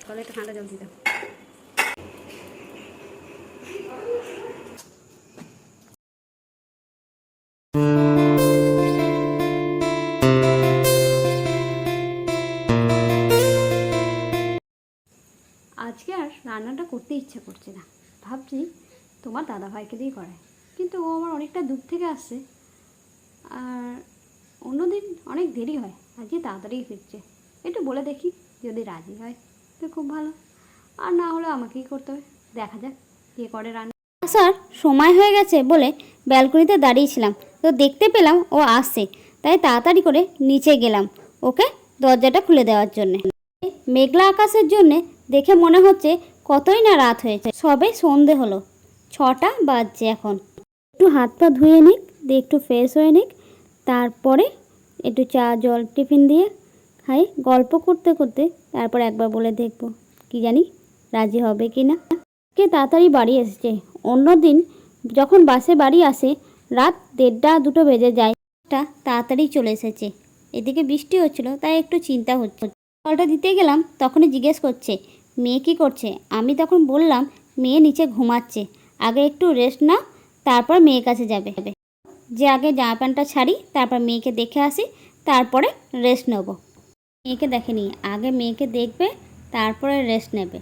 কলে একটু ঠান্ডা জল দিতাম। আজকে আর রান্নাটা করতে ইচ্ছা করছে না, ভাবছি তোমার দাদাভাইকে দিয়েই করায়, কিন্তু ও আমার অনেকটা দূর থেকে আসছে, আর অন্যদিন অনেক দেরি হয়, আজকে তাড়াতাড়ি ফিরছে। একটু বলে দেখি, যদি রাজি হয় তো খুব ভালো, আর না হলে আমাকেই করতে হবে। দেখা যাক কে করে রান্না। স্যার সময় হয়ে গেছে বলে ব্যালকনিতে দাঁড়িয়েছিলাম, তো দেখতে পেলাম ও আসছে, তাই তাড়াতাড়ি করে নিচে গেলাম ওকে দরজাটা খুলে দেওয়ার জন্যে। মেঘলা আকাশের জন্যে দেখে মনে হচ্ছে কতই না রাত হয়েছে, সবে সন্ধে হলো, 6টা বাজছে এখন। একটু হাত পা ধুয়ে নিক, দিয়ে একটু ফ্রেশ হয়ে নিক, তারপরে একটু চা জল টিফিন দিয়ে খাই। গল্প করতে করতে তারপর একবার বলে দেখবো কি জানি রাজি হবে কি না। কে তাড়াতাড়ি বাড়ি এসেছে, অন্যদিন যখন বাসে বাড়ি আসে রাত 1:30 2টো বেজে যায়, তাড়াতাড়ি চলে এসেছে। এদিকে বৃষ্টি হচ্ছিল, তাই একটু চিন্তা হচ্ছে। কলটা দিতে গেলাম, তখনই জিজ্ঞেস করছে মেয়ে কী করছে। আমি তখন বললাম মেয়ে নিচে ঘুমাচ্ছে, আগে একটু রেস্ট নাও, তারপর মেয়ের কাছে যাবে। যে আগে জামা প্যান্টটা ছাড়ি, তারপর মেয়েকে দেখে আসি, তারপরে রেস্ট নেব। মেয়েকে দেখেনি, আগে মেয়েকে দেখবে, তারপরে রেস্ট নেবে।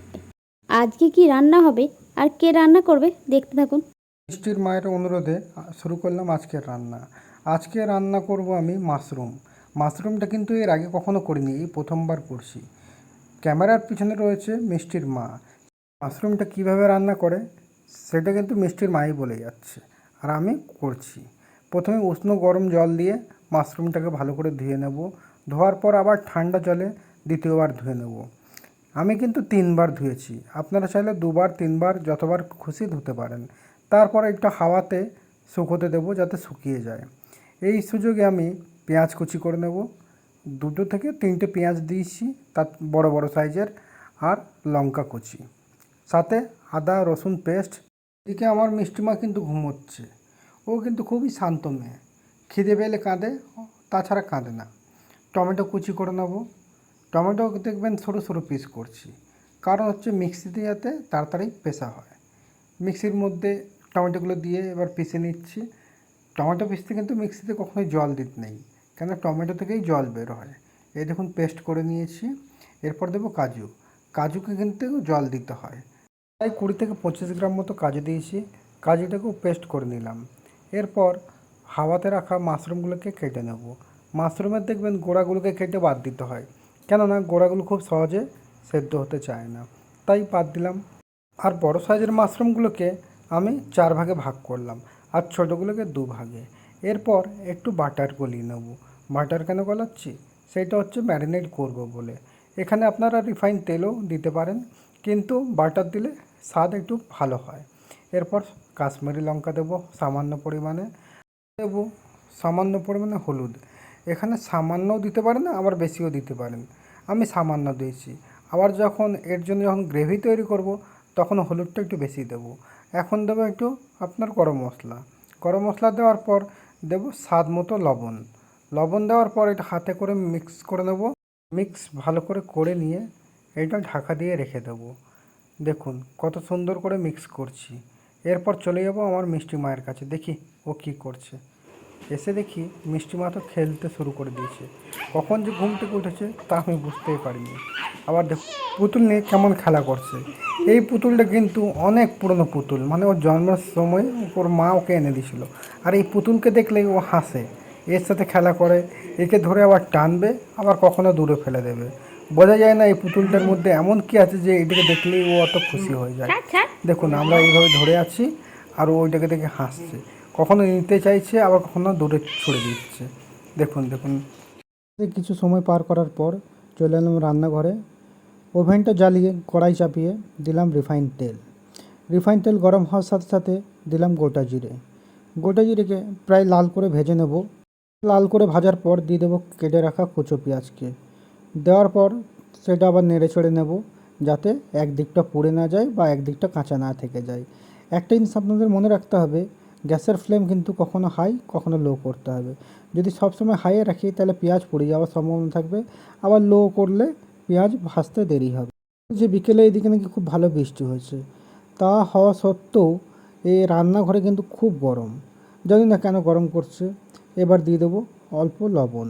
আজকে কি রান্না হবে আর কে রান্না করবে দেখতে থাকুন। মিষ্টির মায়ের অনুরোধে শুরু করলাম আজকের রান্না। আজকে রান্না করব আমি মাশরুমটা কিন্তু এর আগে কখনো করিনি, এই প্রথমবার করছি। ক্যামেরার পিছনে রয়েছে মিষ্টির মা। মাশরুমটা কিভাবে রান্না করে সেটা কিন্তু মিষ্টির মাই বলে যাচ্ছে, আর আমি করছি। প্রথমে উষ্ণ গরম জল দিয়ে মাশরুমটাকে ভালো করে ধুয়ে নেব, ধোয়ার পর আবার ঠান্ডা জলে দ্বিতীয়বার ধুয়ে নেব। আমি কিন্তু 3বার ধুয়েছি, আপনারা চাইলে 2বার 3বার যতবার খুশি ধুতে পারেন। তারপর একটু হাওয়াতে শুকোতে দেবো যাতে শুকিয়ে যায়। এই সুযোগে আমি পেঁয়াজ কুচি করে নেব, 2 থেকে 3টে পেঁয়াজ দিয়েছি, তার বড় বড় সাইজের, আর লঙ্কা কুচি, সাথে আদা রসুন পেস্ট। এদিকে আমার মিষ্টিমা কিন্তু ঘুমোচ্ছে, ও কিন্তু খুবই শান্ত মেয়ে, খিদে পেলে কাঁদে, তাছাড়া কাঁদে না। টমেটো কুচি করে নেব, টমেটো দেখবেন ছোটো ছোটো পিস করছি, কারণ হচ্ছে মিক্সিতে যাতে তাড়াতাড়ি পেষা হয়। মিক্সির মধ্যে টমেটোগুলো দিয়ে এবার পিষে নিচ্ছি। টমেটো পিষতে কিন্তু মিক্সিতে কখনোই জল দিতে নেই, কেন টমেটো থেকেই জল বের হয়। এই দেখুন পেস্ট করে নিয়েছি। এরপর দেবো কাজুকে কিন্তু জল দিতে হয়, তাই 20 থেকে 25 গ্রাম মতো কাজু দিয়েছি, কাজুটাকেও পেস্ট করে নিলাম। এরপর হাওয়াতে রাখা মাশরুমগুলোকে কেটে নেব। মাশরুমের দেখবেন গোড়াগুলোকে কেটে বাদ দিতে হয়, কেননা গোড়াগুলো খুব সহজে সেদ্ধ হতে চায় না, তাই বাদ দিলাম। আর বড় সাইজের মাশরুমগুলোকে আমি 4 ভাগে ভাগ করলাম, আর ছোটোগুলোকে 2 ভাগে। এরপর একটু বাটার গলিয়ে নেব। বাটার কেন গলাচ্ছি, সেটা হচ্ছে ম্যারিনেট করব বলে। এখানে আপনারা রিফাইন তেলও দিতে পারেন, কিন্তু বাটার দিলে স্বাদ একটু ভালো হয়। এরপর কাশ্মীরি লঙ্কা দেবো সামান্য পরিমাণে, দেবো সামান্য পরিমাণে হলুদ। এখানে সামান্যও দিতে পারেন, আবার বেশিও দিতে পারেন, আমি সামান্য দিয়েছি। আবার এর জন্য যখন গ্রেভি তৈরি করব, তখন হলুদটা একটু বেশি দেবো। এখন দেবো একটু আপনার গরম মশলা দেওয়ার পর দেবো স্বাদ মতো লবণ দেওয়ার পর এটা হাতে করে মিক্স করে নেব। ভালো করে নিয়ে এটা ঢাকা দিয়ে রেখে দেবো। দেখুন কত সুন্দর করে মিক্স করছি। এরপর চলে যাব আমার মিষ্টি মায়ের কাছে, দেখি ও কী করছে। এসে দেখি মিষ্টি মা তো খেলতে শুরু করে দিয়েছে, কখন যে ঘুম থেকে উঠেছে তা আমি বুঝতেই পারিনি। আবার দেখুন পুতুল নিয়ে কেমন খেলা করছে। এই পুতুলটা কিন্তু অনেক পুরনো পুতুল, মানে ওর জন্মের সময় ওর মা ওকে এনে দিয়েছিল। আর এই পুতুলকে দেখলেই ও হাসে, এর সাথে খেলা করে, একে ধরে আবার টানবে, আবার কখনো দূরে ফেলে দেবে। বোঝা যায় না এই পুতুলটার মধ্যে এমন কি আছে যে এটাকে দেখলেই ও অত খুশি হয়ে যায়। দেখুন আমরা এইভাবে ধরে আছি, আর ও ওইটাকে দেখে হাসছে, কখনো নিতে চাইছে, আবার কখনো দূরে ছুড়ে দিচ্ছে। দেখুন কিছু সময় পার করার পর চলে এলাম রান্নাঘরে। ওভেনটা জ্বালিয়ে কড়াই চাপিয়ে দিলাম রিফাইন তেল গরম হওয়ার সাথে সাথে দিলাম গোটা জিরেকে প্রায় লাল করে ভেজে নেব। লাল করে ভাজার পর দিয়ে দেবো কেটে রাখা কুচো পেঁয়াজকে। দেওয়ার পর সেটা আবার নেড়ে চেড়ে নেব, যাতে একদিকটা পুড়ে না যায় বা একদিকটা কাঁচা না থেকে যায়। একটা জিনিস আপনাদের মনে রাখতে হবে, গ্যাসের ফ্লেম কিন্তু কখনো হাই কখনো লো করতে হবে। যদি সবসময় হাইয়ে রাখি তাহলে পেঁয়াজ পুড়ে যাওয়ার সম্ভাবনা থাকবে, আবার লো করলে পেঁয়াজ ভাজতে দেরি হবে। যে বিকেলে এইদিকে নাকি খুব ভালো বৃষ্টি হয়েছে, তা হওয়া সত্ত্বেও এই রান্নাঘরে কিন্তু খুব গরম। জানি না কেন গরম করছে। এবার দিয়ে দেবো অল্প লবণ।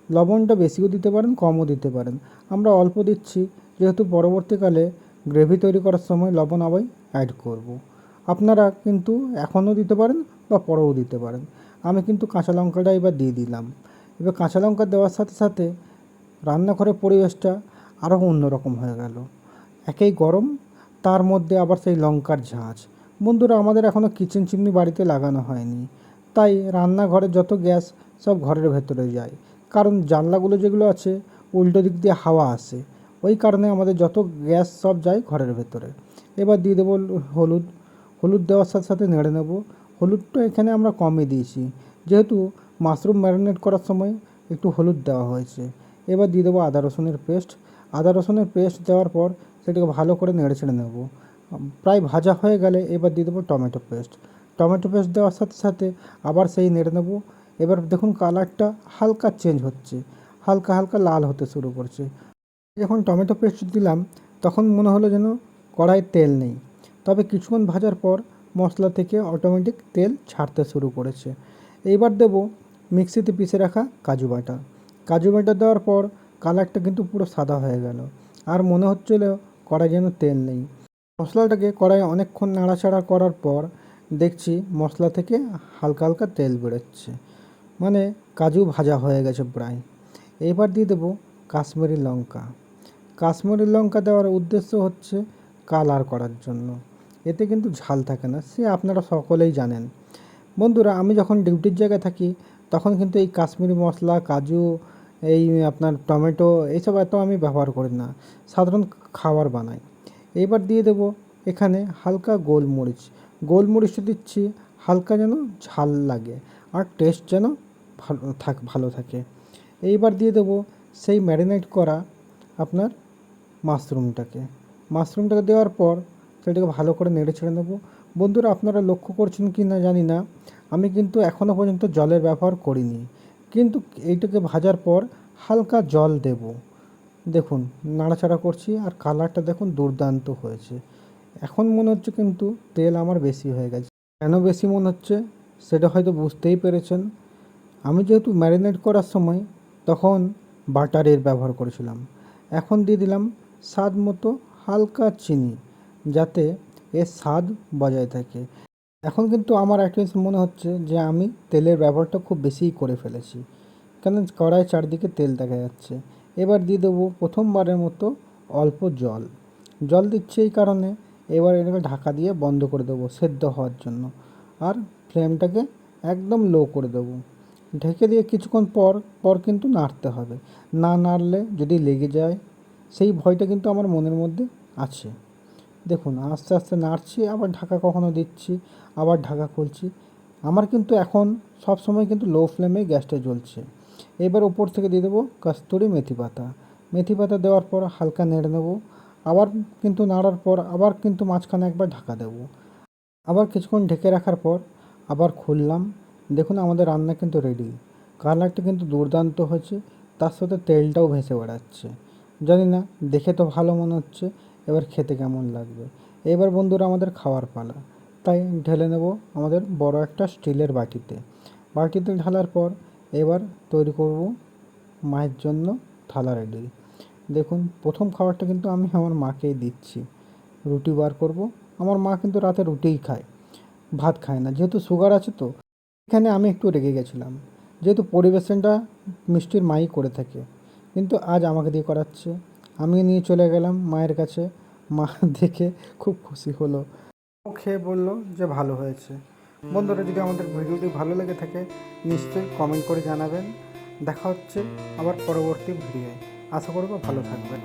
লবণটা বেশিও দিতে পারেন, কমও দিতে পারেন। আমরা অল্প দিচ্ছি, যেহেতু পরবর্তীকালে গ্রেভি তৈরি করার সময় লবণ আবার অ্যাড করব। আপনারা কিন্তু এখনও দিতে পারেন বা পরেও দিতে পারেন। আমি কিন্তু কাঁচা লঙ্কাটা এবার দিয়ে দিলাম। এবার কাঁচা লঙ্কা দেওয়ার সাথে সাথে রান্নাঘরের পরিবেশটা আরও অন্যরকম হয়ে গেল। একেই গরম, তার মধ্যে আবার সেই লঙ্কার ঝাঁঝ। বন্ধুরা, আমাদের এখনও কিচেন চিমনি বাড়িতে লাগানো হয়নি, তাই রান্নাঘরে যত গ্যাস সব ঘরের ভেতরে যায়, কারণ জানলাগুলো যেগুলো আছে উল্টো দিক দিয়ে হাওয়া আসে, ওই কারণে আমাদের যত গ্যাস সব যায় ঘরের ভেতরে। এবার দিয়ে দেবো হলুদ। হলুদ দেওয়ার সাথে সাথে নেড়ে নেব। হলুদটা এখানে আমরা কমই দিয়েছি, যেহেতু মাশরুম ম্যারিনেট করার সময় একটু হলুদ দেওয়া হয়েছে। এবার দিয়ে দেবো আদা রসুনের পেস্ট। আদা রসুনের পেস্ট দেওয়ার পর সেটাকে ভালো করে নেড়ে ছেড়ে নেব। প্রায় ভাজা হয়ে গেলে এবার দিয়ে দেবো টমেটো পেস্ট। টমেটো পেস্ট দেওয়ার সাথে সাথে আবার সেই নেড়ে নেব। এবার দেখুন কালারটা হালকা চেঞ্জ হচ্ছে, হালকা হালকা লাল হতে শুরু করছে। যখন টমেটো পেস্ট দিলাম তখন মনে হলো যেন কড়াইয়ে তেল নেই, তবে কিছুক্ষণ ভাজার পর মশলা থেকে অটোমেটিক তেল ছাড়তে শুরু করেছে। এইবার দেব মিক্সিতে পিষে রাখা কাজু বাটা। কাজু বাটা দেওয়ার পর কালারটা কিন্তু পুরো সাদা হয়ে গেল, আর মনে হচ্ছিল কড়াই যেন তেল নেই। মশলাটাকে কড়াইয়ে অনেকক্ষণ নাড়াচাড়া করার পর দেখছি মশলা থেকে হালকা হালকা তেল বেরোচ্ছে, মানে কাজু ভাজা হয়ে গেছে প্রায়। এবার দিয়ে দেবো কাশ্মীরি লঙ্কা। কাশ্মীরি লঙ্কা দেওয়ার উদ্দেশ্য হচ্ছে কালার করার জন্য, এতে কিন্তু ঝাল থাকে না, সে আপনারা সকলেই জানেন। বন্ধুরা, আমি যখন ডিউটির জায়গায় থাকি তখন কিন্তু এই কাশ্মীরি মশলা, কাজু, এই আপনার টমেটো এইসব এত আমি ব্যবহার করি না, সাধারণ খাবার বানাই। এইবার দিয়ে দেবো এখানে হালকা গোলমরিচ। গোলমরিচটা দিচ্ছি হালকা যেন ঝাল লাগে আর টেস্ট যেন ভালো থাকে। এইবার দিয়ে দেবো সেই ম্যারিনেট করা আপনার মাশরুমটাকে দেওয়ার পর সেটাকে ভালো করে নেড়ে ছেড়ে নেবো। বন্ধুরা, আপনারা লক্ষ্য করছেন কি না জানি না, আমি কিন্তু এখনও পর্যন্ত জলের ব্যবহার করিনি, কিন্তু এইটাকে ভাজার পর হালকা জল দেব। দেখুন নাড়াচাড়া করছি আর কালারটা দেখুন দুর্দান্ত হয়েছে। এখন মনে হচ্ছে কিন্তু তেল আমার বেশি হয়ে গেছে। কেন বেশি মনে হচ্ছে সেটা হয়তো বুঝতেই পেরেছেন। আমি যেহেতু ম্যারিনেট করার সময় তখন বাটারের ব্যবহার করেছিলাম। এখন দিয়ে দিলাম স্বাদ মতো হালকা চিনি, যাতে এর স্বাদ বজায় থাকে। এখন কিন্তু আমার একটা জিনিস মনে হচ্ছে যে আমি তেলের ব্যবহারটা খুব বেশিই করে ফেলেছি, কেন কড়াই চারদিকে তেল দেখা যাচ্ছে। এবার দিয়ে দেবো প্রথমবারের মতো অল্প জল। জল দিচ্ছি এই কারণে, এবার এটাকে ঢাকা দিয়ে বন্ধ করে দেবো সেদ্ধ হওয়ার জন্য, আর ফ্লেমটাকে একদম লো করে দেবো। ঢেকে দিয়ে কিছুক্ষণ পর পর কিন্তু নাড়তে হবে, না নাড়লে যদি লেগে যায় সেই ভয়টা কিন্তু আমার মনের মধ্যে আছে। দেখুন আস্তে আস্তে নাড়ছি, আবার ঢাকা কখনো দিচ্ছি, আবার ঢাকা খুলছি। আমার কিন্তু এখন সব সময় কিন্তু লো ফ্লেমে গ্যাসটা জ্বলছে। এবার ওপর থেকে দিয়ে দেবো কস্তুরি মেথি পাতা। মেথি পাতা দেওয়ার পর হালকা নেড়ে নেবো, আবার কিন্তু নাড়ার পর আবার কিন্তু মাঝখানে একবার ঢাকা দেবো। আবার কিছুক্ষণ ঢেকে রাখার পর আবার খুললাম। দেখুন আমাদের রান্না কিন্তু রেডি। কালারটা কিন্তু দুর্দান্ত হয়েছে, তার সাথে তেলটাও ভেসে বেড়াচ্ছে। জানি না, দেখে তো ভালো মনে হচ্ছে, এবার খেতে কেমন লাগবে। এবার বন্ধুরা আমাদের খাওয়ার পালা, তাই ঢেলে নেব আমাদের বড় একটা স্টিলের বাটিতে। বাটিতে ঢালার পর এবার তৈরি করব মায়ের জন্য থালা রেডি। দেখুন প্রথম খাবারটা কিন্তু আমি আমার মাকেই দিচ্ছি। রুটি বার করব। আমার মা কিন্তু রাতে রুটিই খায়, ভাত খায় না, যেহেতু সুগার আছে। তো এখানে আমি একটু রেগে গেছিলাম, যেহেতু পরিবেশনটা মিষ্টির মাই করে থাকে, কিন্তু আজ আমাকে দিয়ে করাচ্ছে। আমি নিয়ে চলে গেলাম মায়ের কাছে। মা দেখে খুব খুশি হলো, ও খেয়ে বললো যে ভালো হয়েছে। বন্ধুরা, যদি আমাদের ভিডিওটি ভালো লেগে থাকে নিশ্চয়ই কমেন্ট করে জানাবেন। দেখা হচ্ছে আবার পরবর্তী ভিডিওয়। আশা করব ভালো থাকবেন।